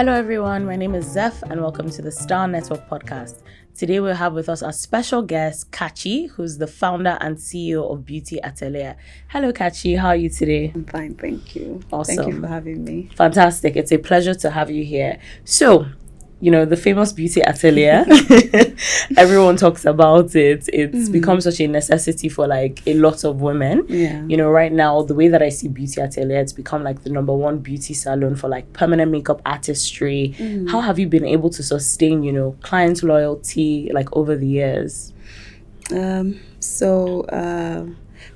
Hello everyone, my name is Zeph and welcome to the Star Network podcast. Today we'll have with us our special guest, Kachi, who's the founder and CEO of Beauty Atelier. Hello Kachi, how are you today? I'm fine, thank you. Awesome. Thank you for having me. Fantastic, it's a pleasure to have you here. So, the famous Beauty Atelier, everyone talks about it. It's become such a necessity for like a lot of women. Yeah. Right now, the way that I see Beauty Atelier, it's become like the number one beauty salon for like permanent makeup artistry. How have you been able to sustain, client loyalty like over the years? There's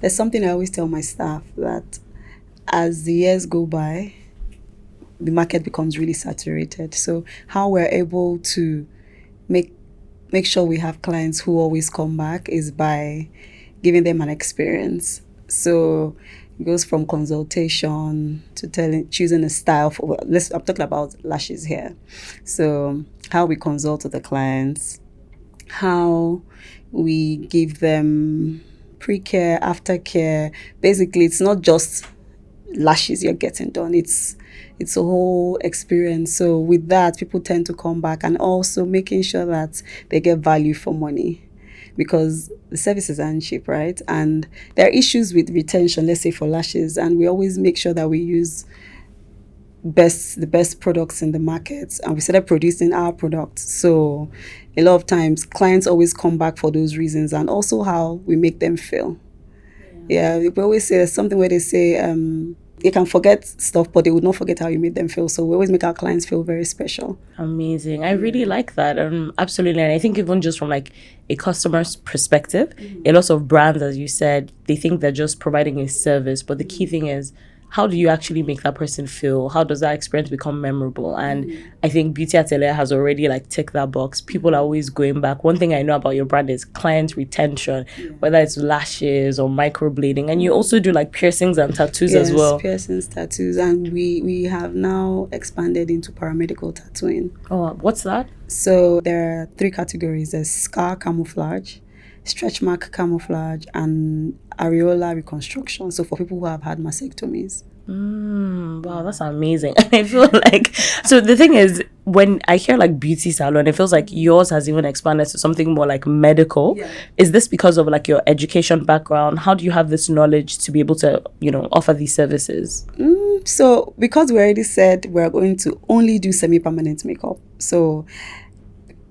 something I always tell my staff that as the years go by, the market becomes really saturated. So how we're able to make sure we have clients who always come back is by giving them an experience. So it goes from consultation to choosing a style for. I'm talking about lashes here. So how we consult with the clients, how we give them pre-care, aftercare. Basically, it's not just lashes you're getting done. It's a whole experience. So with that, people tend to come back, and also making sure that they get value for money, because the services aren't cheap, right? And there are issues with retention, let's say for lashes, and we always make sure that we use the best products in the market, and we started producing our products. So a lot of times clients always come back for those reasons, and also how we make them feel. Yeah, we always say there's something where they say you can forget stuff, but they would not forget how you made them feel. So we always make our clients feel very special. Amazing. I really like that. Absolutely. And I think even just from like a customer's perspective, a lot of brands, as you said, they think they're just providing a service. But the key thing is, how do you actually make that person feel? How does that experience become memorable? And I think Beauty Atelier has already like ticked that box. People are always going back. One thing I know about your brand is client retention, whether it's lashes or microblading. And you also do like piercings and tattoos as well. Yes, piercings, tattoos. And we have now expanded into paramedical tattooing. Oh, what's that? So there are 3 categories. There's scar camouflage, stretch mark camouflage, and areola reconstruction. So for people who have had mastectomies. Wow, that's amazing. I feel like, so the thing is, when I hear like beauty salon, it feels like yours has even expanded to something more like medical. Is this because of like your education background? How do you have this knowledge to be able to, offer these services? So because we already said we're going to only do semi-permanent makeup, so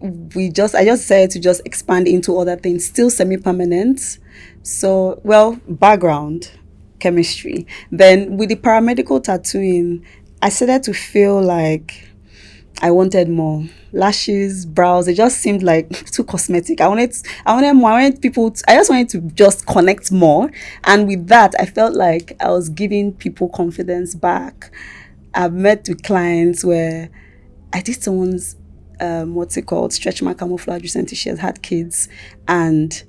I just said to just expand into other things, still semi-permanent. So, background, chemistry. Then with the paramedical tattooing, I started to feel like I wanted more. Lashes, brows, it just seemed like too cosmetic. I wanted more. I just wanted to just connect more. And with that, I felt like I was giving people confidence back. I've met with clients where I did someone's stretch mark camouflage recently. She has had kids, and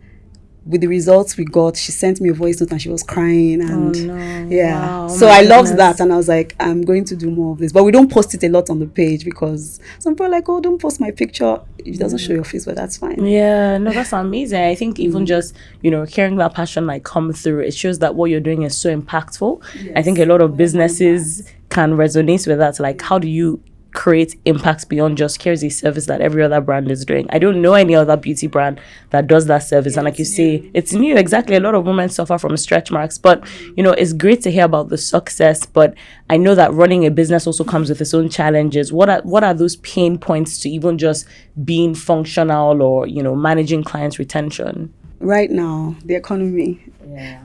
with the results we got, she sent me a voice note and she was crying. And wow, so I loved that, and I was like, I'm going to do more of this. But we don't post it a lot on the page because some people are like, oh, don't post my picture, it doesn't show your face. But that's fine. That's amazing. I think even just hearing that passion like come through, it shows that what you're doing is so impactful. I think a lot of businesses can resonate with that. Like, how do you create impacts beyond just here's a service that every other brand is doing? I don't know any other beauty brand that does that service. And like you say, it's new. Exactly. A lot of women suffer from stretch marks, but it's great to hear about the success. But I know that running a business also comes with its own challenges. What are those pain points to even just being functional or managing clients' retention? Right now, the economy.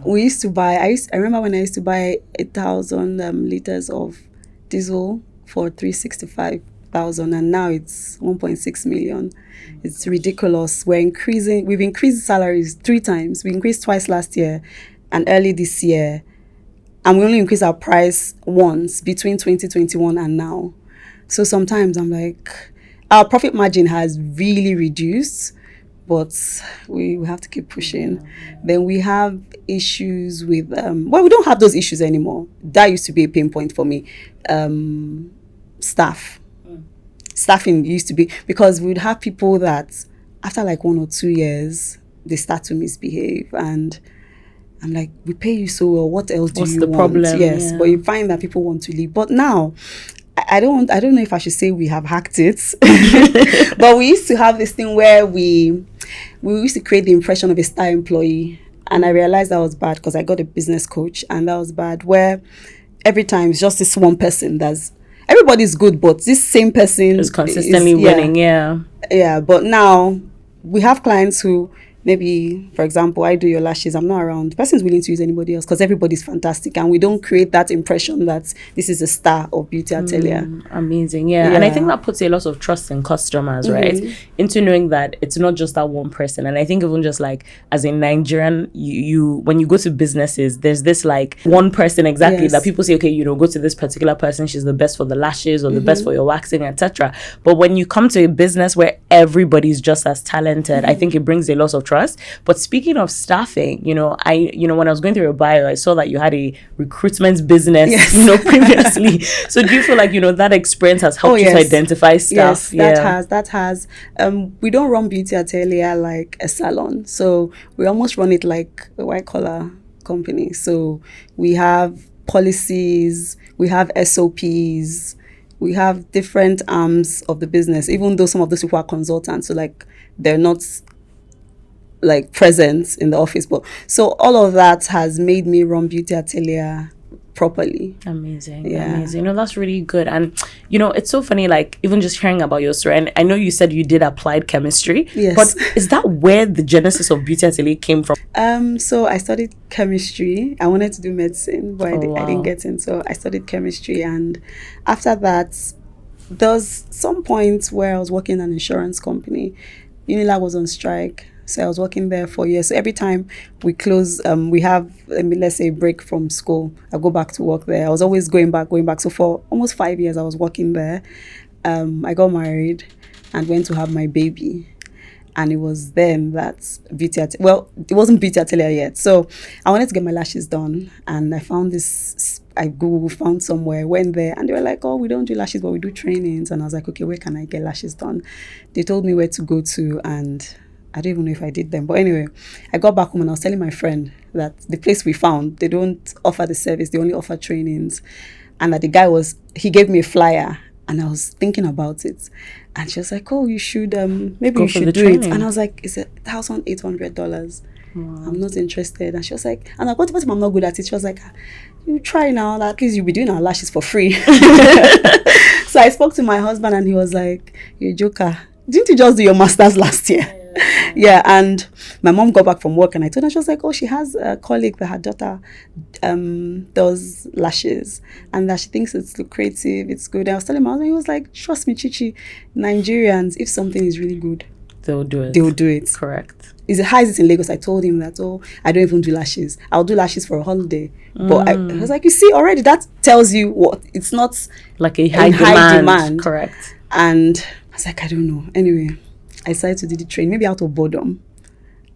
We used to buy. I remember when I used to buy 1,000 liters of diesel for 365,000, and now it's 1.6 million. It's ridiculous. We've increased salaries 3 times. We increased twice last year and early this year, and we only increased our price once between 2021 and now. So sometimes I'm like, our profit margin has really reduced, but we have to keep pushing. Then we have issues with we don't have those issues anymore. That used to be a pain point for me. Staffing used to be, because we would have people that after like 1 or 2 years they start to misbehave, and I'm like, we pay you so well, what else do you want? What's the problem? Yes, but you find that people want to leave. But now I don't know if I should say we have hacked it, but we used to have this thing where we used to create the impression of a star employee, and I realized that was bad because I got a business coach, and that was bad, where every time it's just this one person that's, everybody's good, but this same person is consistently winning. Yeah, but now we have clients who, maybe, for example, I do your lashes, I'm not around, the person's willing to use anybody else because everybody's fantastic, and we don't create that impression that this is a star of Beauty Atelier. Amazing. And I think that puts a lot of trust in customers, right, into knowing that it's not just that one person. And I think even just like as a Nigerian, you when you go to businesses, there's this like one person exactly that people say, okay, go to this particular person, she's the best for the lashes or the best for your waxing, etc. But when you come to a business where everybody's just as talented, I think it brings a lot of trust. But speaking of staffing, when I was going through your bio, I saw that you had a recruitment business, previously. So do you feel like, that experience has helped you to identify staff? Yes, that has. We don't run Beauty Atelier like a salon. So we almost run it like a white collar company. So we have policies, we have SOPs, we have different arms of the business, even though some of those people are consultants. So like they're not like present in the office, but so all of that has made me run Beauty Atelier properly. Amazing. That's really good. And it's so funny, like even just hearing about your story, and I know you said you did applied chemistry, but is that where the genesis of Beauty Atelier came from? So I studied chemistry. I wanted to do medicine, but I didn't get in, so I studied chemistry. And after that, there was some point where I was working in an insurance company. Unilag was on strike. So I was working there for years. So every time we close, we have, let's say, a break from school, I go back to work there. I was always going back. So for almost 5 years, I was working there. I got married and went to have my baby. And it was then that it wasn't Beauty Atelier yet. So I wanted to get my lashes done. And I found this, I Googled, found somewhere, went there. And they were like, oh, we don't do lashes, but we do trainings. And I was like, okay, where can I get lashes done? They told me where to go to, and I don't even know if I did them. But anyway, I got back home and I was telling my friend that the place we found, they don't offer the service. They only offer trainings. And that the guy he gave me a flyer, and I was thinking about it. And she was like, oh, you should, maybe you should do it. And I was like, it's $1,800. Wow. I'm not interested. And she was like, and I got to tell I'm not good at it. She was like, you try now, at least you'll be doing our lashes for free. So I spoke to my husband and he was like, you're a joker. Didn't you just do your master's last year? Yeah, and my mom got back from work and I told her, she was like, oh, she has a colleague that her daughter does lashes and that she thinks it's lucrative, it's good. And I was telling my husband, he was like, trust me, Chichi, Nigerians, if something is really good, they'll do it. They will do it. Correct. How is it in Lagos? I told him that, I don't even do lashes. I'll do lashes for a holiday. But I was like, you see, already that tells you what, it's not like a high demand. Correct. And I was like, I don't know. Anyway, I decided to do the training, maybe out of boredom.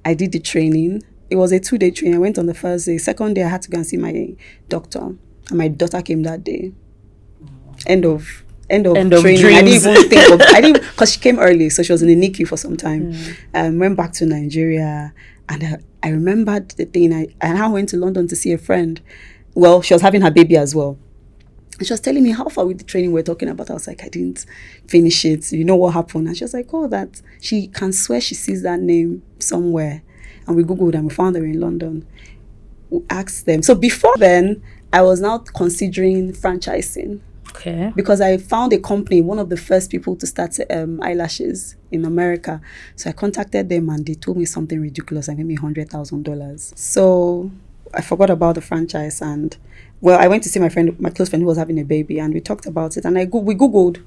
I did the training. It was a 2-day training. I went on the first day. Second day, I had to go and see my doctor. And my daughter came that day. End of training. Dreams. I didn't even think of it. Because she came early, so she was in the NICU for some time. Went back to Nigeria. And I remembered the thing. And I went to London to see a friend. Well, she was having her baby as well. And she was telling me how far with the training we're talking about. I was like, I didn't finish it. You know what happened? And she was like, that she can swear she sees that name somewhere. And we Googled and we found her in London. We asked them. So before then, I was now considering franchising. Okay. Because I found a company, one of the first people to start eyelashes in America. So I contacted them and they told me something ridiculous. I gave me $100,000. So I forgot about the franchise and I went to see my close friend who was having a baby, and we talked about it. And we Googled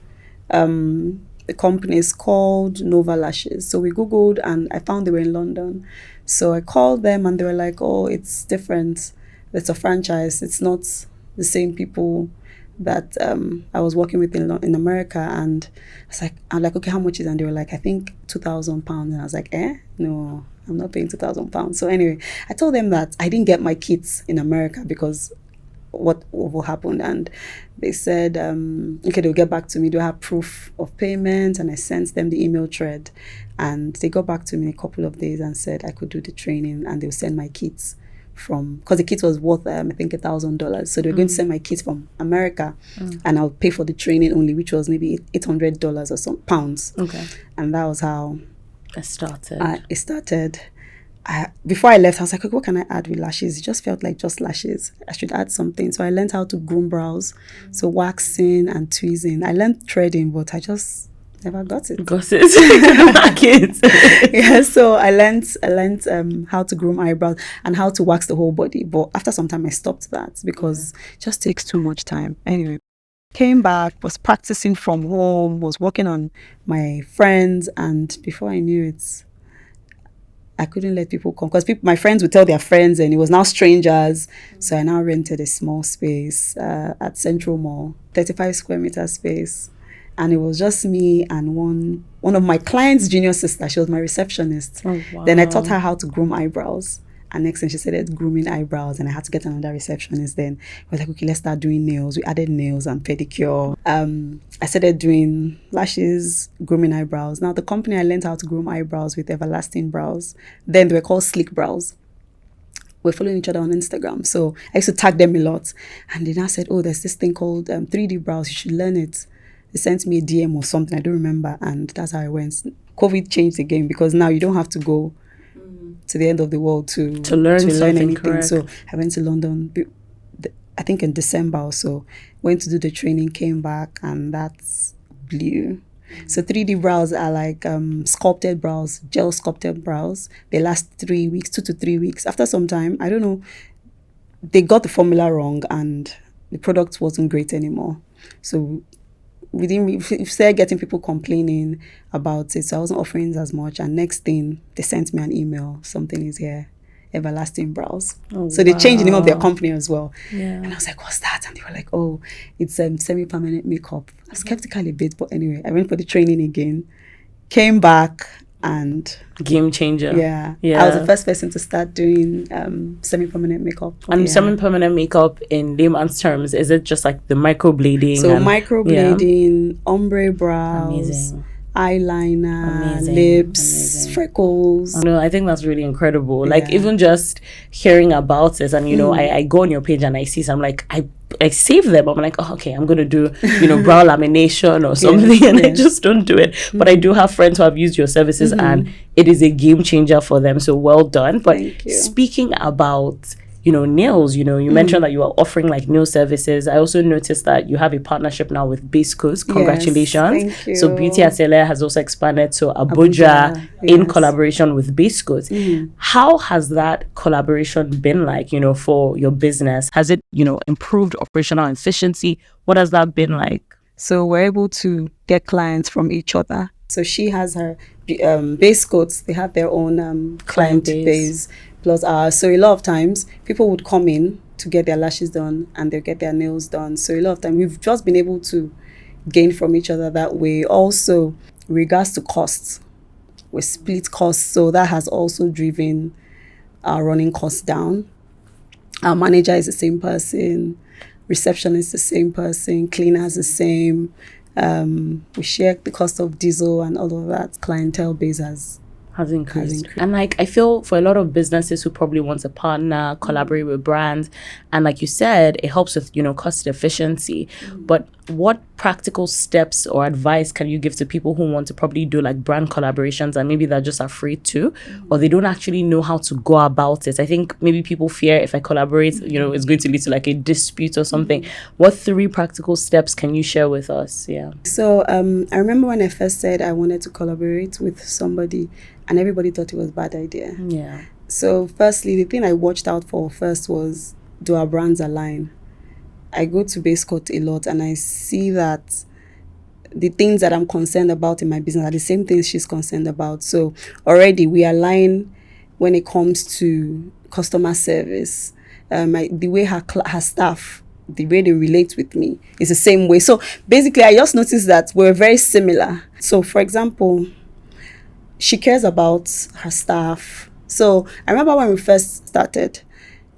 the company is called Nova Lashes. So we Googled and I found they were in London. So I called them and they were like, oh, it's different. It's a franchise. It's not the same people that I was working with in America. And I'm like, okay, how much is it? And they were like, I think £2,000. And I was like, no, I'm not paying £2,000. So anyway, I told them that I didn't get my kits in America because what happened, and they said okay, they'll get back to me. Do I have proof of payment? And I sent them the email thread, and they got back to me in a couple of days and said I could do the training and they'll send my kits from, because the kit was worth I think $1,000. So they were going to send my kit from America, and I'll pay for the training only, which was maybe $800 or some pounds. Okay. And that was how it started. Before I left, I was like, okay, what can I add with lashes? It just felt like just lashes. I should add something. So I learned how to groom brows. So waxing and tweezing. I learned threading, but I just never got it. Yeah, so I learned how to groom eyebrows and how to wax the whole body. But after some time, I stopped that because it just takes too much time. Anyway, came back, was practicing from home, was working on my friends, and before I knew it, I couldn't let people come because my friends would tell their friends, and it was now strangers. So I now rented a small space at Central Mall, 35 square meter space. And it was just me and one of my client's junior sister. She was my receptionist. Oh, wow. Then I taught her how to groom eyebrows. And next thing she started grooming eyebrows, and I had to get another receptionist. Then I was like, okay, let's start doing nails. We added nails and pedicure. I started doing lashes, grooming eyebrows. Now the company, I learned how to groom eyebrows with everlasting brows. Then they were called Sleek Brows. We're following each other on Instagram. So I used to tag them a lot. And they now said, oh, there's this thing called 3D brows. You should learn it. They sent me a DM or something. I don't remember. And that's how I went. COVID changed the game because now you don't have to go to the end of the world to learn anything. Correct. So I went to London, I think in December or so, went to do the training, came back, and that's blew. So 3D brows are like sculpted brows, gel sculpted brows. They last 3 weeks, 2 to 3 weeks. After some time, I don't know, they got the formula wrong and the product wasn't great anymore. So we started getting people complaining about it, so I wasn't offering as much. And next thing, they sent me an email, something is here, Everlasting Brows. So they changed the name of their company as well. And I was like, what's that? And they were like, oh, it's semi-permanent makeup. I was skeptical a bit, but anyway, I went for the training again, came back, and game changer. Yeah. I was the first person to start doing semi-permanent makeup. And semi-permanent makeup, in layman's terms, is it just like the microblading? So microblading, ombre brows, eyeliner, lips, freckles. No, I think that's really incredible. Like even just hearing about it, and you know, I go on your page and I see some, like I save them. I'm like, oh, okay, I'm gonna do, you know, brow lamination or something, and I just don't do it. But I do have friends who have used your services, and it is a game changer for them. So well done. But speaking about, you know, nails, you know, you mentioned that you are offering like nail services. I also noticed that you have a partnership now with Base Coast. Congratulations. Yes, thank you. So Beauty Atelier has also expanded to Abuja in collaboration with Base Coast. How has that collaboration been like, you know, for your business? Has it, you know, improved operational efficiency? What has that been like? So we're able to get clients from each other. So she has her Base Coats. They have their own client base. Plus so a lot of times people would come in to get their lashes done and they'll get their nails done. So a lot of time we've just been able to gain from each other that way. Also, in regards to costs, we split costs, so that has also driven our running costs down. Our manager is the same person, receptionist is the same person, cleaner is the same. We share the cost of diesel and all of that. Clientele base has increased. And like, I feel for a lot of businesses who probably want to partner, collaborate with brands, and like you said, it helps with, you know, cost efficiency. But what practical steps or advice can you give to people who want to probably do like brand collaborations and maybe they're just afraid to, or they don't actually know how to go about it? I think maybe people fear, if I collaborate, you know, it's going to lead to like a dispute or something. What 3 practical steps can you share with us? So I remember when I first said I wanted to collaborate with somebody, and everybody thought it was a bad idea. So firstly, the thing I watched out for first was, do our brands align? I go to Base Coat a lot and I see that the things that I'm concerned about in my business are the same things she's concerned about. So already we align when it comes to customer service. The way her staff, the way they relate with me is the same way. So basically, I just noticed that we're very similar. So for example, she cares about her staff. So I remember when we first started,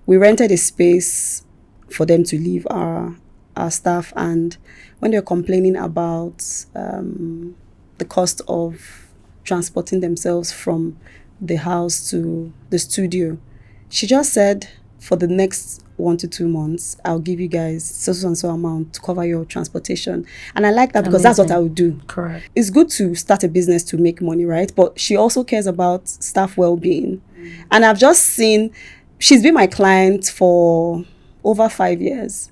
we rented a space for them to leave our staff, and when they were complaining about the cost of transporting themselves from the house to the studio, she just said, for the next 1 to 2 months, I'll give you guys so and so amount to cover your transportation. And I like that because that's what I would do. Correct. It's good to start a business to make money, right? But she also cares about staff well-being. And I've just seen, she's been my client for over 5 years.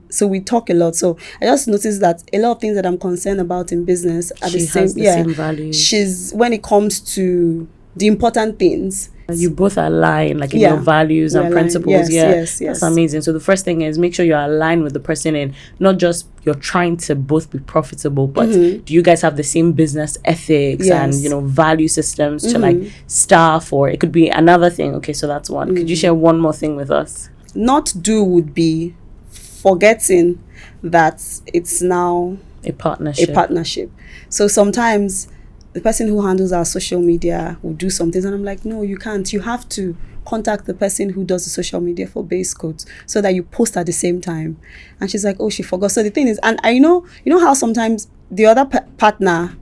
So we talk a lot. So I just noticed that a lot of things that I'm concerned about in business are the same values. She's, when it comes to the important things, you both align, like in your values and principles. Yes. That's amazing. So the first thing is make sure you're aligned with the person, and not just you're trying to both be profitable, but do you guys have the same business ethics and value systems to like staff, or it could be another thing. Okay, so that's one. Could you share one more thing with us? Not do would be forgetting that it's now a partnership. So sometimes the person who handles our social media will do some things, and I'm like, no, you can't. You have to contact the person who does the social media for base coats so that you post at the same time. And she's like, oh, she forgot. So the thing is, and I know how sometimes the other partner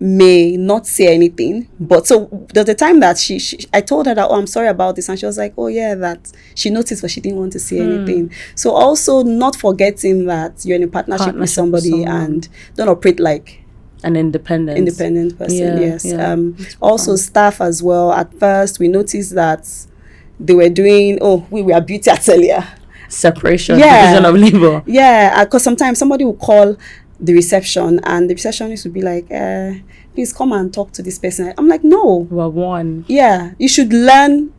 may not say anything, but so there's a time that I told her that, oh, I'm sorry about this, and she was like, oh yeah, that she noticed, but she didn't want to say anything. So also not forgetting that you're in a partnership with somebody and don't operate like an independent person. Yes. Also staff as well. At first we noticed that they were doing, we were Beauty Atelier, separation, division of labor. Because sometimes somebody will call the reception and the receptionist would be like, please come and talk to this person. I'm like, no, we're one. You should learn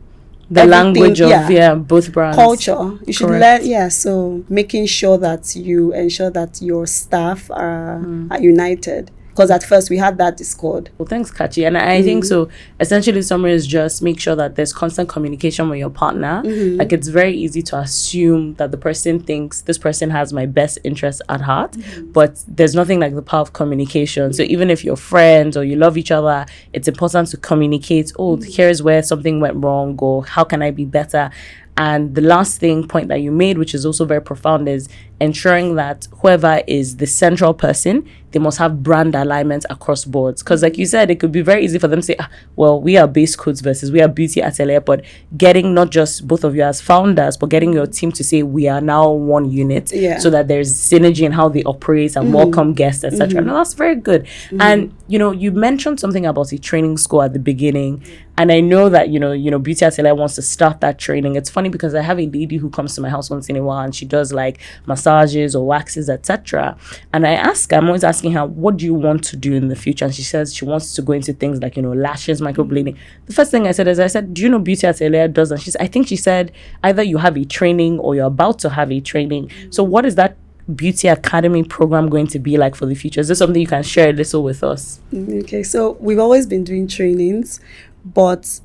the language of both brands, culture. You should learn. So making sure that you ensure that your staff are united. Because at first we had that discord. Well, thanks, Kachi. And I think so. Essentially, summary is just make sure that there's constant communication with your partner. Like, it's very easy to assume that the person thinks this person has my best interest at heart, but there's nothing like the power of communication. So even if you're friends or you love each other, it's important to communicate. Here's where something went wrong, or how can I be better? And the last point that you made, which is also very profound, is ensuring that whoever is the central person, they must have brand alignment across boards. Because like you said, it could be very easy for them to say, well, we are Base Coats versus we are Beauty Atelier, but getting not just both of you as founders, but getting your team to say we are now one unit, so that there's synergy in how they operate and welcome guests, etc. No, that's very good. And you mentioned something about a training school at the beginning. And I know that, Beauty Atelier wants to start that training. It's funny because I have a lady who comes to my house once in a while and she does like massages or waxes, etc. And I'm always asking her, what do you want to do in the future? And she says she wants to go into things like, lashes, microblading. The first thing I said, do you know Beauty Atelier does? And I think she said either you have a training or you're about to have a training. So what is that Beauty Academy program going to be like for the future? Is this something you can share a little with us? Okay, so we've always been doing trainings, but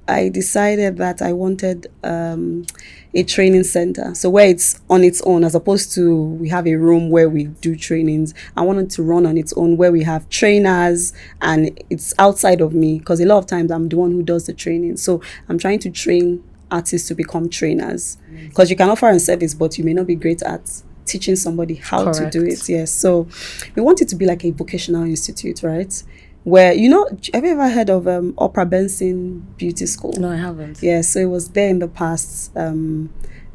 I decided that I wanted a training center. So where it's on its own, as opposed to we have a room where we do trainings. I wanted to run on its own, where we have trainers and it's outside of me, because a lot of times I'm the one who does the training. So I'm trying to train artists to become trainers, because you can offer a service, but you may not be great at teaching somebody how to do it. Yes. So we want it to be like a vocational institute, right? Where, have you ever heard of Oprah Benson Beauty School? No, I haven't. Yeah, so it was there in the past.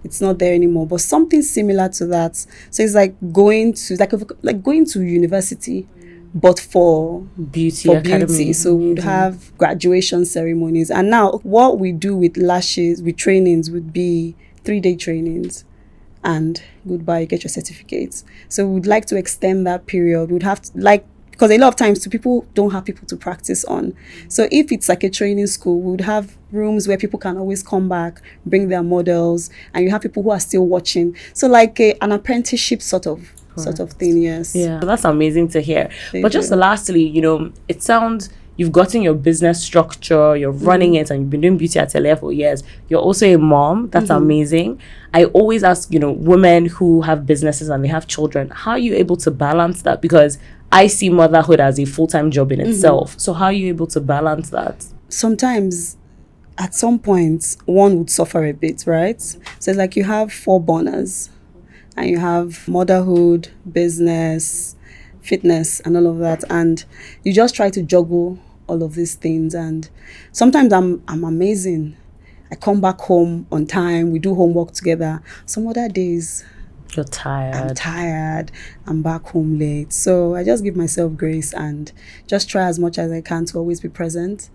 It's not there anymore, but something similar to that. So it's like going to university, but for beauty. So we would have graduation ceremonies. And now what we do with lashes, with trainings, would be 3-day trainings. And goodbye, get your certificates. So we would like to extend that period. We'd have to, because a lot of times people don't have people to practice on. So if it's like a training school, we would have rooms where people can always come back, bring their models, and you have people who are still watching. So like an apprenticeship sort of thing, yes. Yeah, so that's amazing to hear. But just lastly, it sounds you've gotten your business structure, you're running it, and you've been doing Beauty Atelier for years. You're also a mom. That's amazing. I always ask, women who have businesses and they have children, how are you able to balance that? Because I see motherhood as a full-time job in itself. So how are you able to balance that? Sometimes, at some point, one would suffer a bit, right? So it's like you have 4 burners, and you have motherhood, business, fitness, and all of that. And you just try to juggle all of these things. And sometimes I'm amazing. I come back home on time. We do homework together. Some other days, you're tired. I'm tired. I'm back home late. So I just give myself grace and just try as much as I can to always be present.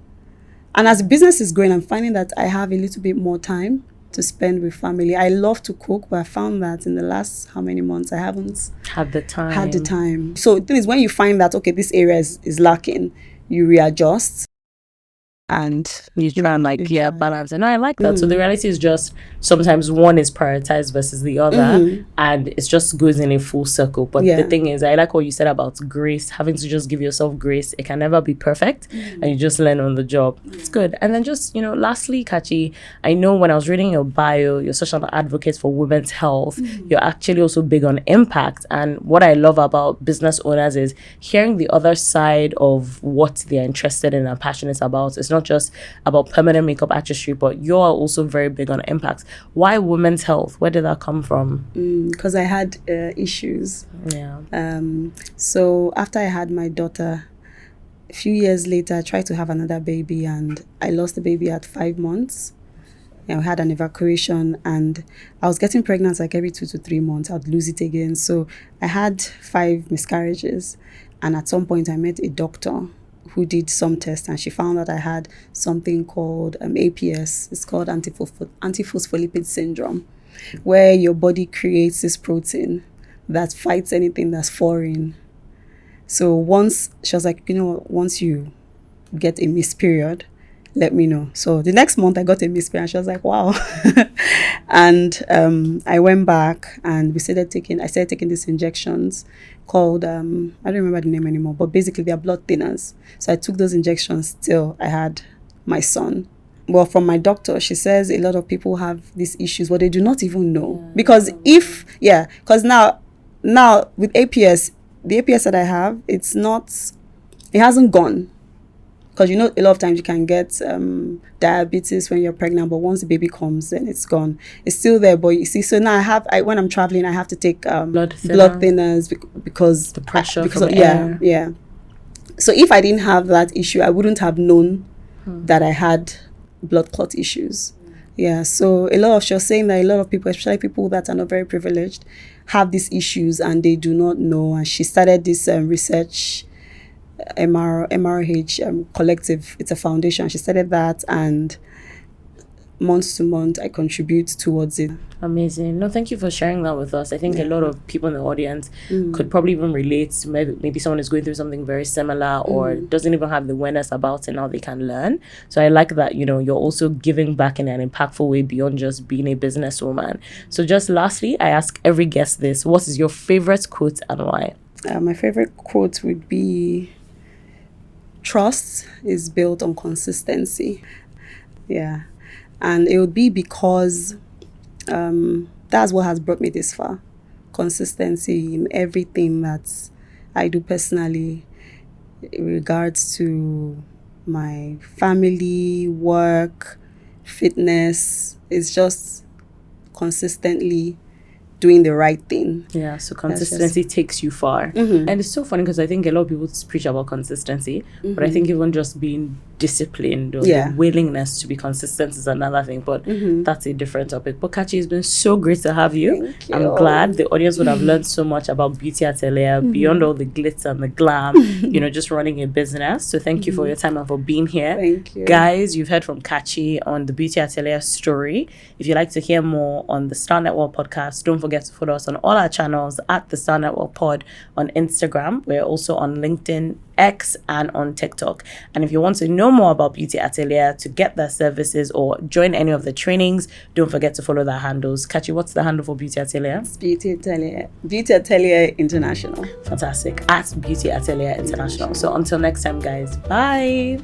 And as the business is growing, I'm finding that I have a little bit more time to spend with family. I love to cook, but I found that in the last how many months I haven't had the time. So the thing is, when you find that, okay, this area is lacking, you readjust. And you try and balance. And I like that. So the reality is just sometimes one is prioritized versus the other, and it just goes in a full circle. But the thing is, I like what you said about grace, having to just give yourself grace. It can never be perfect, and you just learn on the job. It's good. And then just, lastly, Kachi, I know when I was reading your bio, you're such an advocate for women's health. You're actually also big on impact. And what I love about business owners is hearing the other side of what they're interested in and passionate about. It's not just about permanent makeup artistry, but you're also very big on impact. Why women's health? Where did that come from? Because I had issues. Yeah. So after I had my daughter, a few years later, I tried to have another baby, and I lost the baby at 5 months. I had an evacuation, and I was getting pregnant like every 2 to 3 months. I'd lose it again. So I had 5 miscarriages, and at some point I met a doctor who did some tests, and she found that I had something called APS. It's called antiphospholipid syndrome, where your body creates this protein that fights anything that's foreign. So once she was like, once you get a missed period, let me know. So the next month I got a missed period, and she was like, wow. And I went back, and I started taking these injections called, I don't remember the name anymore, but basically they are blood thinners. So I took those injections till I had my son. Well, from my doctor, she says a lot of people have these issues, but they do not even know. Because now with APS, the APS that I have, it hasn't gone. Because a lot of times you can get diabetes when you're pregnant, but once the baby comes, then it's gone. It's still there, but you see, so now when I'm traveling, I have to take blood thinners because the pressure air. Yeah. So if I didn't have that issue, I wouldn't have known that I had blood clot issues. Yeah. So she was saying that a lot of people, especially people that are not very privileged, have these issues and they do not know. And she started this research. MRH collective. It's a foundation. She started that, and month to month I contribute towards it. Amazing. No, thank you for sharing that with us. I think a lot of people in the audience could probably even relate to maybe someone is going through something very similar or doesn't even have the awareness about it. Now they can learn. So I like that, you're also giving back in an impactful way beyond just being a businesswoman. So just lastly, I ask every guest this: what is your favorite quote and why? My favorite quote would be, trust is built on consistency. Yeah. And it would be because that's what has brought me this far. Consistency in everything that I do personally in regards to my family, work, fitness. It's just consistently doing the right thing. Yeah, so consistency takes you far. And it's so funny because I think a lot of people preach about consistency, but I think even just being disciplined or the willingness to be consistent is another thing, but that's a different topic. But Kachi, it's been so great to have you. Thank you. I'm glad the audience would have learned so much about Beauty Atelier beyond all the glitz and the glam, just running a business. So thank you for your time and for being here. Thank you. Guys, you've heard from Kachi on the Beauty Atelier story. If you'd like to hear more on the Star Network podcast, don't forget to follow us on all our channels at the Star Network Pod on Instagram. We're also on LinkedIn, X, and on TikTok. And if you want to know more about Beauty Atelier, to get their services or join any of the trainings, don't forget to follow their handles. Kachi, what's the handle for Beauty Atelier? It's Beauty Atelier International. Fantastic. At Beauty Atelier International. So until next time, guys. Bye.